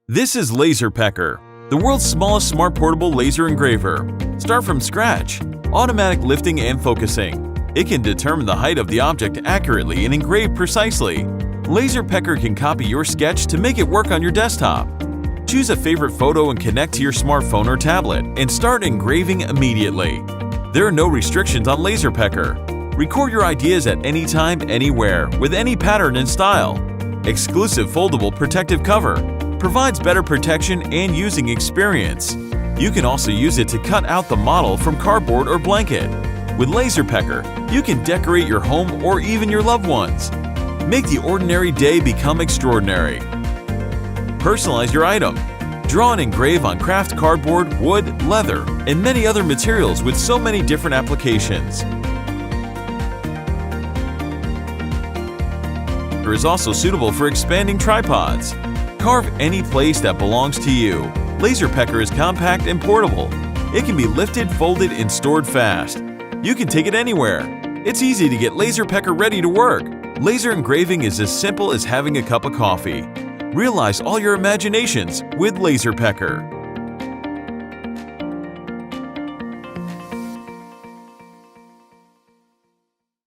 This is LaserPecker, the world's smallest smart portable laser engraver. Start from scratch. Automatic lifting and focusing. It can determine the height of the object accurately and engrave precisely. LaserPecker can copy your sketch to make it work on your desktop. Choose a favorite photo and connect to your smartphone or tablet and start engraving immediately. There are no restrictions on LaserPecker. Record your ideas at any time, anywhere, with any pattern and style. Exclusive foldable protective cover. Provides better protection and using experience. You can also use it to cut out the model from cardboard or blanket. With LaserPecker, you can decorate your home or even your loved ones. Make the ordinary day become extraordinary. Personalize your item. Draw and engrave on craft cardboard, wood, leather, and many other materials with so many different applications. It is also suitable for expanding tripods. Carve any place that belongs to you. LaserPecker is compact and portable. It can be lifted, folded, and stored fast. You can take it anywhere. It's easy to get LaserPecker ready to work. Laser engraving is as simple as having a cup of coffee. Realize all your imaginations with LaserPecker.